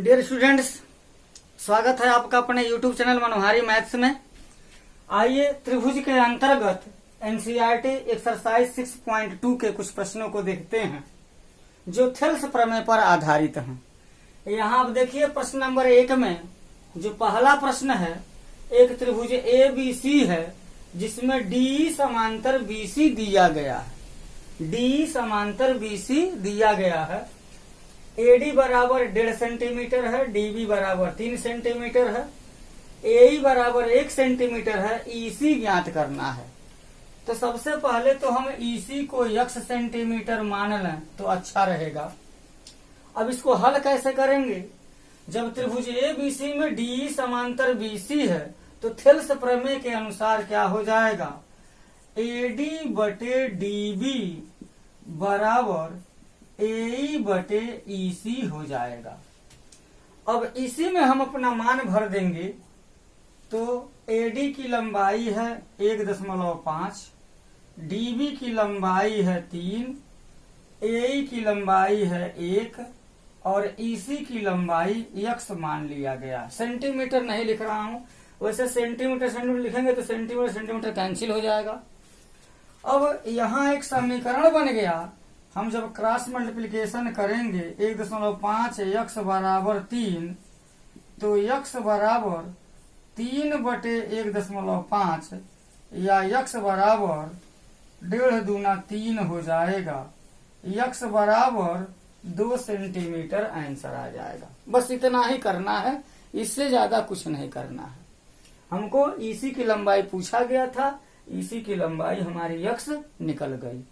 Dear students, स्वागत है आपका अपने YouTube चैनल मनोहारी मैथ्स में। आइए त्रिभुज के अंतर्गत एनसीईआरटी एक्सरसाइज 6.2 के कुछ प्रश्नों को देखते हैं जो थेल्स प्रमेय पर आधारित हैं। यहाँ आप देखिए प्रश्न नंबर 1 में जो पहला प्रश्न है, एक त्रिभुज ABC है जिसमें DE समांतर BC दिया गया है। DE समांतर BC दिया गया है। AD बराबर 1.5 सेंटीमीटर है, DB बराबर 3 सेंटीमीटर है, AE बराबर 1 सेंटीमीटर है। EC ज्ञात करना है। तो सबसे पहले तो हम EC को x सेंटीमीटर मान लें तो अच्छा रहेगा। अब इसको हल कैसे करेंगे? जब त्रिभुज ABC में DE समांतर BC है तो थेल्स प्रमेय के अनुसार क्या हो जाएगा? AD बटे DB बराबर AE बटे EC हो जाएगा। अब इसी में हम अपना मान भर देंगे तो AD की लंबाई है 1.5, DB की लंबाई है 3, AE की लंबाई है 1 और EC की लंबाई x मान लिया गया। सेंटीमीटर नहीं लिख रहा हूं, वैसे सेंटीमीटर लिखेंगे तो सेंटीमीटर कैंसिल हो जाएगा। अब यहाँ एक समीकरण बन गया। हम जब क्रॉस मल्टीप्लिकेशन करेंगे 1.5 x बराबर 3 तो x बराबर 3 बटे 1.5 या x बराबर 1.5 दूना 3 हो जाएगा। x बराबर 2 सेंटीमीटर आंसर आ जाएगा। बस इतना ही करना है, इससे ज्यादा कुछ नहीं करना है। हमको EC की लंबाई पूछा गया था, EC की लंबाई हमारी x निकल गई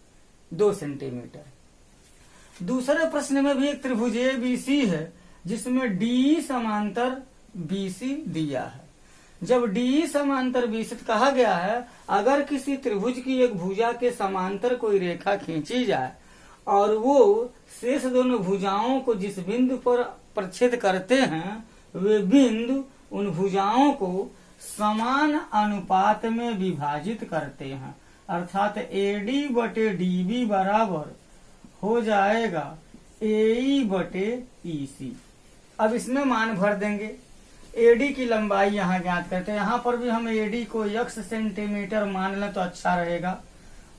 2 सेंटीमीटर। दूसरे प्रश्न में भी एक त्रिभुज ABC है जिसमें DE समांतर BC दिया है। जब DE समांतर BC कहा गया है, अगर किसी त्रिभुज की एक भुजा के समांतर कोई रेखा खींची जाए और वो शेष दोनों भुजाओं को जिस बिंदु पर प्रच्छेद करते हैं वे बिंदु उन भुजाओं को समान अनुपात में विभाजित करते हैं, अर्थात AD बटे DB बराबर हो जाएगा AE बटे EC। अब इसमें मान भर देंगे। AD की लंबाई यहाँ ज्ञात करते हैं। यहाँ पर भी हम AD को x सेंटीमीटर मान लें तो अच्छा रहेगा।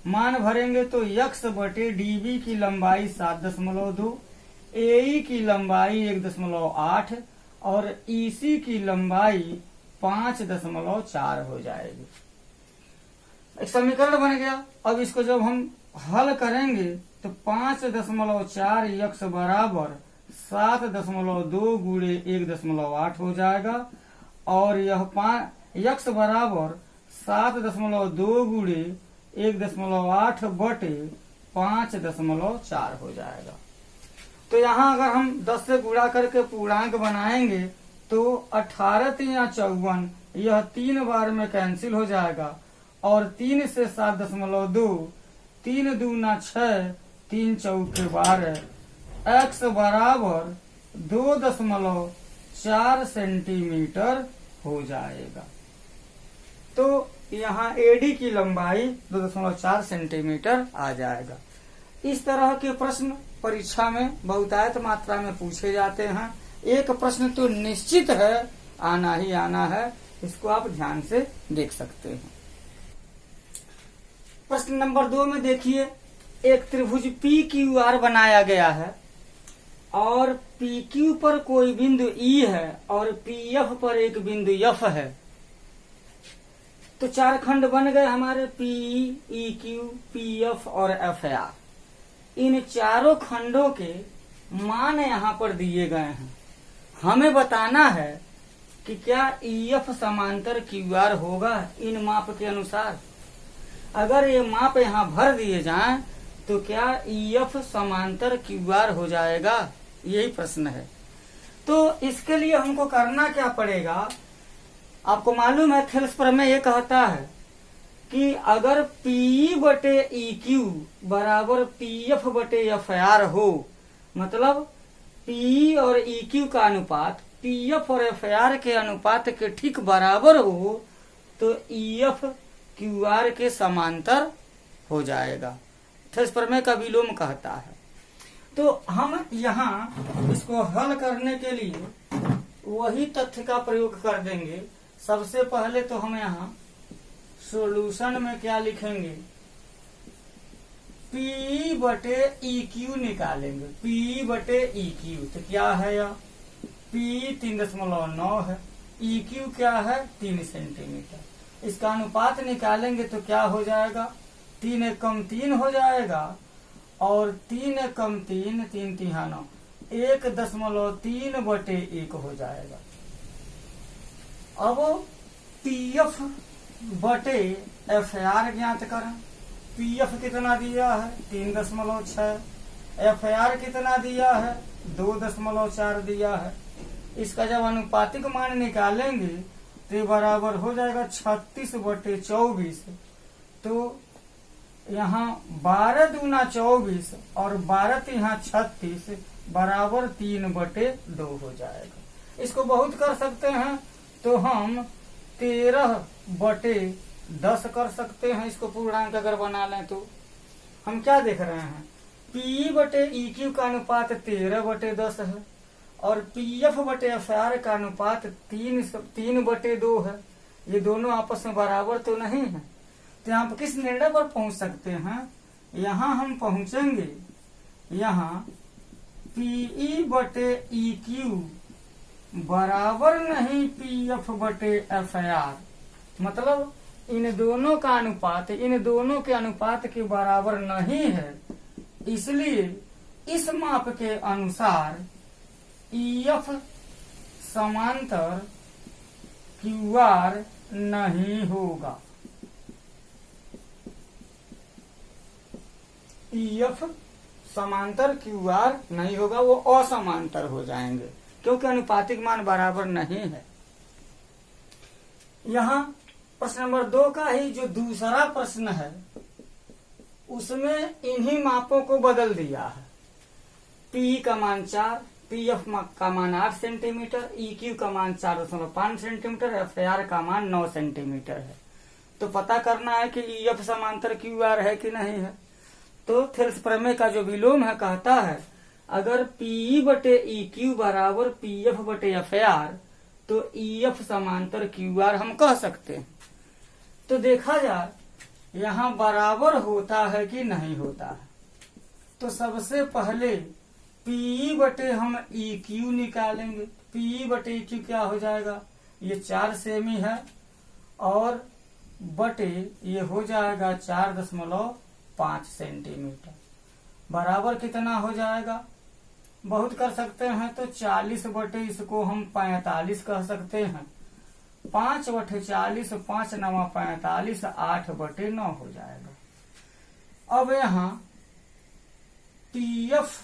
मान भरेंगे तो x बटे DB की लंबाई 7.2, AE की लंबाई 1.8 और EC की लंबाई 5.4 हो जाएगी। एक समीकरण बन गया। अब इसको जब हम हल करेंगे तो 5.4 x बराबर 7.2 गुणे 1.8 हो जाएगा और यह x बराबर 7.2 गुणे 1.8 बटे 5.4 हो जाएगा। तो यहाँ अगर हम 10 से गुणा करके पूर्णांक बनाएंगे तो 18 या 54 यह 3 बार में कैंसिल हो जाएगा और 3 से 7.2, 3 दूना 6, 3 चौके 12, x बराबर 2.4 सेंटीमीटर हो जाएगा। तो यहाँ AD की लंबाई 2.4 सेंटीमीटर आ जाएगा। इस तरह के प्रश्न परीक्षा में बहुतायत मात्रा में पूछे जाते हैं। एक प्रश्न तो निश्चित है, आना ही आना है, इसको आप ध्यान से देख सकते हैं। प्रश्न नंबर 2 में देखिए, एक त्रिभुज PQR बनाया गया है और PQ पर कोई बिंदु E है और PF पर एक बिंदु F है। तो 4 खंड बन गए हमारे PE, EQ, PF और FR। इन चारों खंडों के मान यहाँ पर दिए गए हैं। हमें बताना है कि क्या EF समांतर QR होगा इन माप के अनुसार। अगर ये माप यहाँ भर दिए जाएं तो क्या EF समांतर QR हो जाएगा? यही प्रश्न है। तो इसके लिए हमको करना क्या पड़ेगा? आपको मालूम है थेल्स प्रमेय ये कहता है कि अगर PE बटे EQ बराबर PF बटे FR हो, मतलब PE और EQ का अनुपात PF और FR के अनुपात के ठीक बराबर हो तो EF QR के समांतर हो जाएगा। थेल्स प्रमेय का विलोम कहता है। तो हम यहाँ इसको हल करने के लिए वही तथ्य का प्रयोग कर देंगे। सबसे पहले तो हम यहाँ सॉल्यूशन में क्या लिखेंगे, P बटे EQ निकालेंगे। P बटे EQ तो क्या है यह, P 3.9 है, EQ क्या है 3 सेंटीमीटर। इसका अनुपात निकालेंगे तो क्या हो जाएगा, 3 एक कम 3 हो जाएगा और 3 एक कम 3, 3 तिहा 9, 1.3 बटे 1 हो जाएगा। अब PF बटे FR ज्ञात करें। PF कितना दिया है 3.6, FR कितना दिया है 2.4 दिया है। इसका जब अनुपातिक मान निकालेंगे तो ये बराबर हो जाएगा 36 बटे 24। तो यहाँ 12 दूना 24 और 12 तिहा 36 बराबर 3 बटे 2 हो जाएगा। इसको बहुत कर सकते हैं तो हम 13 बटे 10 कर सकते हैं। इसको पूर्णांक अगर बना लें तो हम क्या देख रहे हैं, P बटे EQ का अनुपात 13 बटे 10 है और PF बटे FR का अनुपात 3 बटे 2 है। ये दोनों आपस में बराबर तो नहीं है। तो यहाँ किस निर्णय पर पहुंच सकते हैं, यहाँ हम पहुंचेंगे, यहाँ PE बटे EQ बराबर नहीं PF बटे FR, मतलब इन दोनों का अनुपात इन दोनों के अनुपात के बराबर नहीं है। इसलिए इस माप के अनुसार EF समांतर QR नहीं होगा। EF समांतर QR नहीं होगा, वो असमांतर हो जाएंगे क्योंकि अनुपातिक मान बराबर नहीं है। यहाँ प्रश्न नंबर 2 का ही जो दूसरा प्रश्न है उसमें इन्हीं मापों को बदल दिया है। P का मान 4, PF का मान 8 सेंटीमीटर, EQ का मान 4.5 सेंटीमीटर, FR का मान 9 सेंटीमीटर है। तो पता करना है कि EF समांतर QR है कि नहीं है। तो थेल्स प्रमेय का जो विलोम है कहता है अगर PE बटे EQ बराबर PF बटे FR तो EF समांतर QR हम कह सकते हैं। तो देखा जाए यहाँ बराबर होता है कि नहीं होता है। तो सबसे पहले PE बटे हम EQ निकालेंगे। PE बटे EQ क्या हो जाएगा, ये 4 सेमी है और बटे ये हो जाएगा 4.5 सेंटीमीटर, बराबर कितना हो जाएगा, बहुत कर सकते हैं तो 40 बटे इसको हम 45 कह सकते हैं। 5 बटे 40, 5 9 45, 8 बटे 9 हो जाएगा। अब यहाँ PF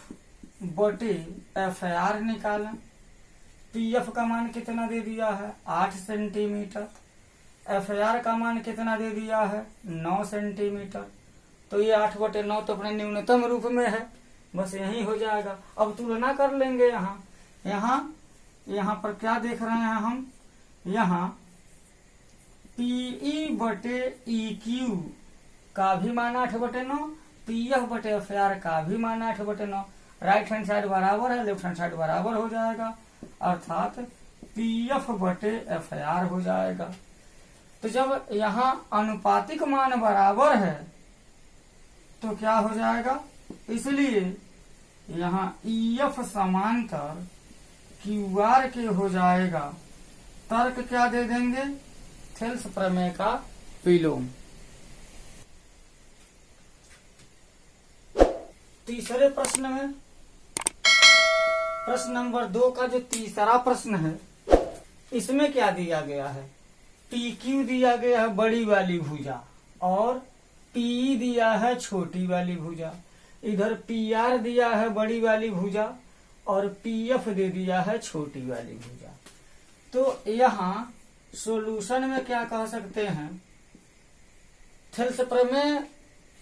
बटे FR निकालें। PF का मान कितना दे दिया है 8 सेंटीमीटर, FR का मान कितना दे दिया है 9 सेंटीमीटर। तो ये 8 बटे 9 तो अपने न्यूनतम रूप में है, बस यही हो जाएगा। अब तुलना कर लेंगे। यहाँ पर क्या देख रहे हैं हम, यहाँ PE बटे EQ का भी मान 8 बटे 9, PF बटे FR का भी मान 8 बटे 9। राइट हैंड साइड बराबर है, लेफ्ट हैंड साइड बराबर हो जाएगा, अर्थात PF बटे FR हो जाएगा। तो जब यहाँ अनुपातिक मान बराबर है तो क्या हो जाएगा, इसलिए यहाँ EF समांतर QR के हो जाएगा। तर्क क्या दे देंगे, थेल्स प्रमेय का विलोम। तीसरे प्रश्न में, प्रश्न नंबर 2 का जो तीसरा प्रश्न है इसमें क्या दिया गया है, PQ दिया गया है बड़ी वाली भुजा और PE दिया है छोटी वाली भुजा। इधर PR दिया है बड़ी वाली भुजा और PF दे दिया है छोटी वाली भुजा। तो यहाँ सॉल्यूशन में क्या कह सकते हैं, थेल्स प्रमेय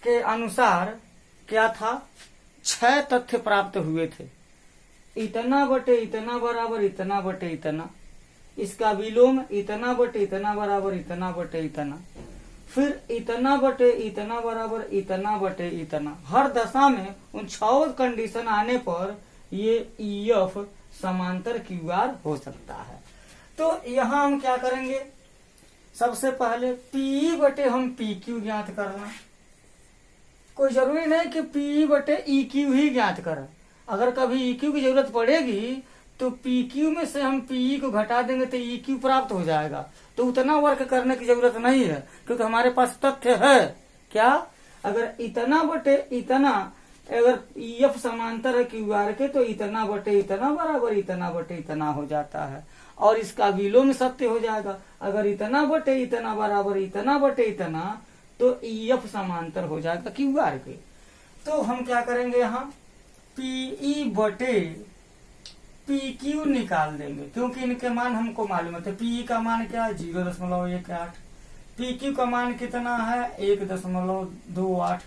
के अनुसार क्या था, 6 तथ्य प्राप्त हुए थे। इतना बटे इतना बराबर इतना बटे इतना, इसका विलोम इतना बटे इतना बराबर इतना बटे इतना, फिर इतना बटे इतना बराबर इतना बटे इतना। हर दशा में उन 6 कंडीशन आने पर ये EF समांतर QR हो सकता है। तो यहाँ हम क्या करेंगे, सबसे पहले PE बटे हम PQ ज्ञात करना। कोई जरूरी नहीं कि PE बटे EQ ही ज्ञात करें। अगर कभी EQ की जरूरत पड़ेगी तो PQ में से हम PE को घटा देंगे तो EQ प्राप्त हो जाएगा। तो उतना वर्क करने की जरूरत नहीं है, क्योंकि हमारे पास तथ्य है क्या, अगर इतना बटे इतना, अगर EF समांतर है QR के तो इतना बटे इतना बराबर इतना बटे इतना हो जाता है, और इसका विलोम सत्य हो जाएगा। अगर इतना बटे इतना बराबर इतना बटे इतना तो EF समांतर हो जाएगा QR के। तो हम क्या करेंगे, यहाँ PE बटे PQ निकाल देंगे, क्योंकि इनके मान हमको मालूम है। तो PE का मान क्या है 0.18, PQ का मान कितना है 1.28।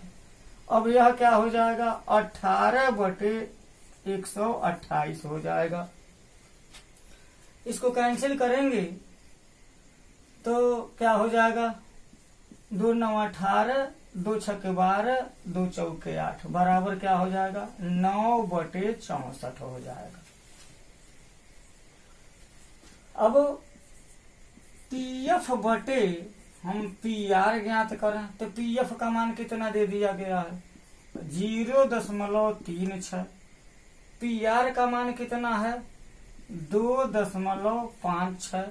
अब यह क्या हो जाएगा 18 बटे 128 हो जाएगा। इसको कैंसिल करेंगे तो क्या हो जाएगा 2 9 18, 2 6 12, 2 4 8 बराबर क्या हो जाएगा 9 बटे 64 हो जाएगा। अब PF बटे हम PR ज्ञात करें तो PF का मान कितना दे दिया गया है 0.36। PR का मान कितना है 2.56।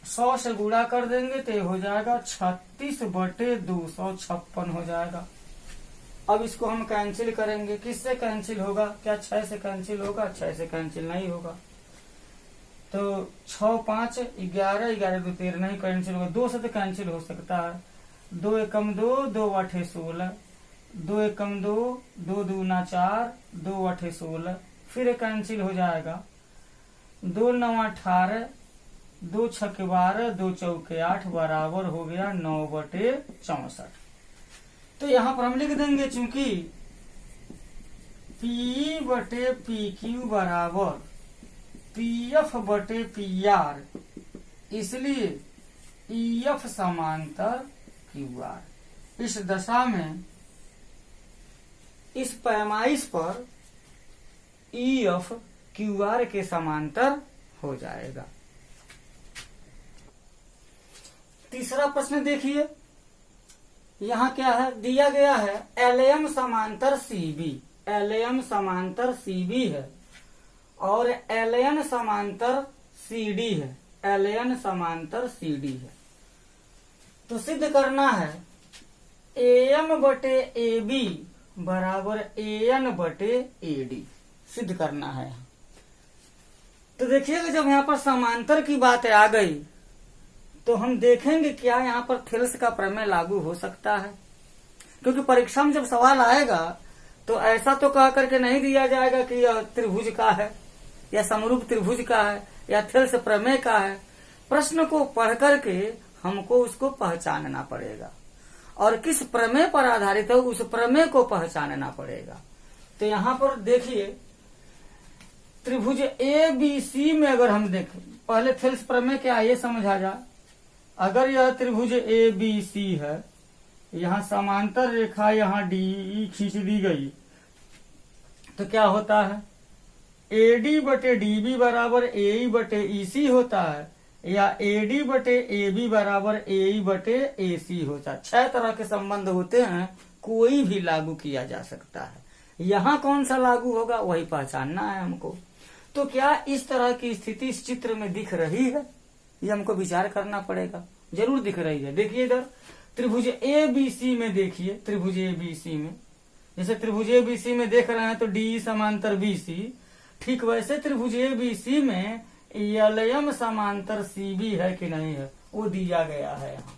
100 से गुणा कर देंगे तो हो जाएगा 36 बटे 256 हो जाएगा। अब इसको हम कैंसिल करेंगे, किससे कैंसिल होगा, क्या 6 से कैंसिल होगा, 6 से कैंसिल नहीं होगा। तो 6 5 11, 11 2 13 नहीं कैंसिल होगा। 2 से तो कैंसिल हो सकता है, 2 एकम 2, 2 8 16, 2 एकम 2, 2 दूना 4, 2 8 16, फिर कैंसिल हो जाएगा। 2 9 18, 2 6 12, 2 4 8 बराबर हो गया 9 बटे 64। तो यहाँ पर हम लिख देंगे चूंकि PE बटे PQ बराबर PF बटे PR, इसलिए EF समांतर QR। इस दशा में इस पैमाइश पर EF QR के समांतर हो जाएगा। तीसरा प्रश्न देखिए, यहाँ क्या है दिया गया है LM समांतर CB। LM समांतर CB है और LN समांतर CD है। LN समांतर CD है। तो सिद्ध करना है AM बटे AB बराबर AN बटे AD, सिद्ध करना है। तो देखिएगा जब यहाँ पर समांतर की बात आ गई तो हम देखेंगे क्या यहाँ पर थेल्स का प्रमेय लागू हो सकता है, क्योंकि परीक्षा में जब सवाल आएगा तो ऐसा तो कह करके नहीं दिया जाएगा कि यह त्रिभुज का है या समरूप त्रिभुज का है या थेल्स प्रमेय का है। प्रश्न को पढ़ करके हमको उसको पहचानना पड़ेगा और किस प्रमेय पर आधारित है उस प्रमेय को पहचानना पड़ेगा। तो यहाँ पर देखिए त्रिभुज ABC में अगर हम देखें, पहले थेल्स प्रमेय क्या ये समझा जाए। अगर यह त्रिभुज ABC है, यहाँ समांतर रेखा यहाँ DE खींच दी गई तो क्या होता है AD बटे DB बराबर AE बटे EC होता है, या AD बटे AB बराबर AE बटे AC होता है। 6 तरह के संबंध होते हैं, कोई भी लागू किया जा सकता है। यहाँ कौन सा लागू होगा वही पहचानना है हमको। तो क्या इस तरह की स्थिति इस चित्र में दिख रही है, ये हमको विचार करना पड़ेगा। जरूर दिख रही है। देखिए इधर त्रिभुज ABC में देखिए, त्रिभुज ABC में जैसे त्रिभुज ABC में देख रहे हैं तो DE समांतर BC, ठीक वैसे त्रिभुज ABC में LM समांतर CB है कि नहीं है वो दिया गया है यहाँ।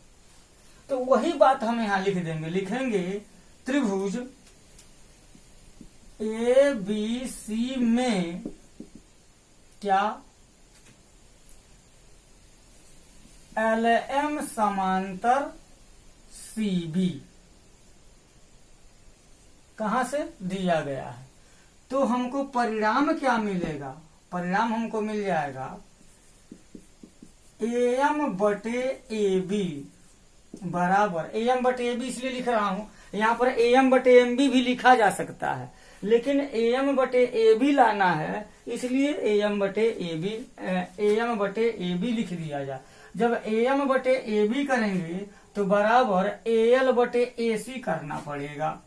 तो वही बात हम यहाँ लिख देंगे, लिखेंगे त्रिभुज ABC में क्या LM समांतर CB कहाँ से दिया गया है। तो हमको परिणाम क्या मिलेगा, परिणाम हमको मिल जाएगा AM बटे AB बराबर AM बटे AB इसलिए लिख रहा हूं, यहाँ पर AM बटे MB भी लिखा जा सकता है, लेकिन AM बटे AB लाना है, इसलिए AM बटे AB लिख दिया जाए। जब AM बटे AB करेंगे तो बराबर AL बटे AC करना पड़ेगा,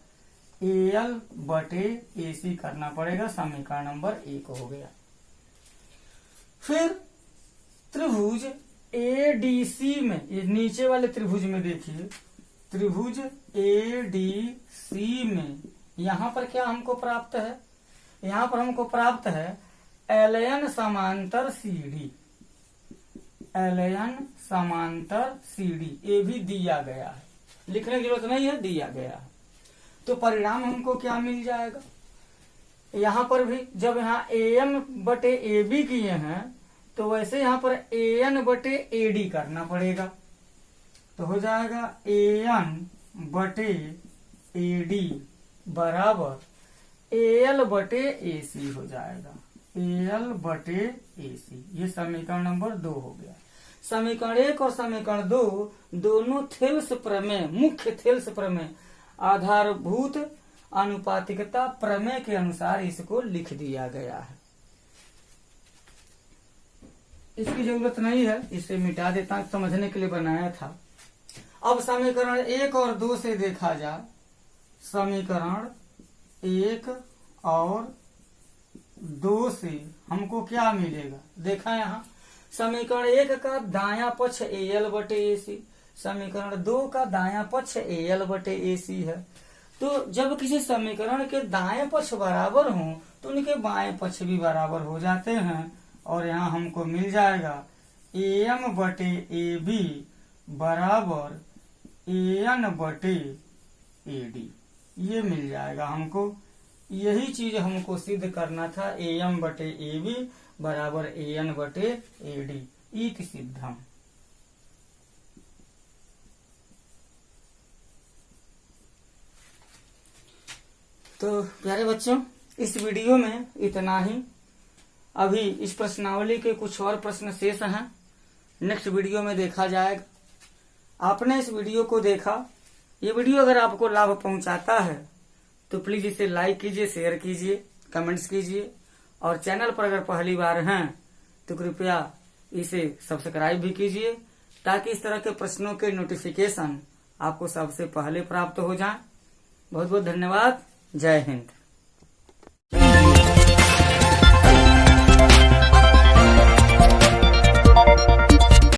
AL बटे AC करना पड़ेगा। समीकरण नंबर 1 हो गया। फिर त्रिभुज ADC में, ये नीचे वाले त्रिभुज में देखिए, त्रिभुज ADC में यहाँ पर क्या हमको प्राप्त है, यहाँ पर हमको प्राप्त है LN समांतर CD, LN समांतर CD, ये भी दिया गया है, लिखने की जरूरत नहीं है, दिया गया है। तो परिणाम हमको क्या मिल जाएगा, यहाँ पर भी जब यहाँ AM बटे AB किए हैं तो वैसे यहाँ पर AN बटे AD करना पड़ेगा, तो हो जाएगा AN बटे AD बराबर AL बटे AC हो जाएगा, AL बटे AC। ये समीकरण नंबर 2 हो गया। समीकरण 1 और समीकरण 2 दोनों थेल्स प्रमेय, मुख्य थेल्स प्रमेय, आधारभूत अनुपातिकता प्रमेय के अनुसार इसको लिख दिया गया है। इसकी जरूरत नहीं है, इसे मिटा देता हूं, समझने के लिए बनाया था। अब समीकरण 1 और 2 से देखा जाए, समीकरण 1 और 2 से हमको क्या मिलेगा, देखा यहाँ समीकरण 1 का दायां पक्ष AL बटे AC, समीकरण 2 का दायां पक्ष AL बटे AC है। तो जब किसी समीकरण के दाएं पक्ष बराबर हों तो उनके बाएं पक्ष भी बराबर हो जाते हैं, और यहाँ हमको मिल जाएगा AM बटे AB बराबर AN बटे AD, ये मिल जाएगा हमको। यही चीज हमको सिद्ध करना था, AM बटे AB बराबर AN बटे AD, इति सिद्धम। तो प्यारे बच्चों, इस वीडियो में इतना ही। अभी इस प्रश्नावली के कुछ और प्रश्न शेष हैं, नेक्स्ट वीडियो में देखा जाएगा। आपने इस वीडियो को देखा, ये वीडियो अगर आपको लाभ पहुंचाता है तो प्लीज इसे लाइक कीजिए, शेयर कीजिए, कमेंट्स कीजिए, और चैनल पर अगर पहली बार हैं तो कृपया इसे सब्सक्राइब भी कीजिए, ताकि इस तरह के प्रश्नों के नोटिफिकेशन आपको सबसे पहले प्राप्त हो जाए। बहुत बहुत धन्यवाद। जय हिंद।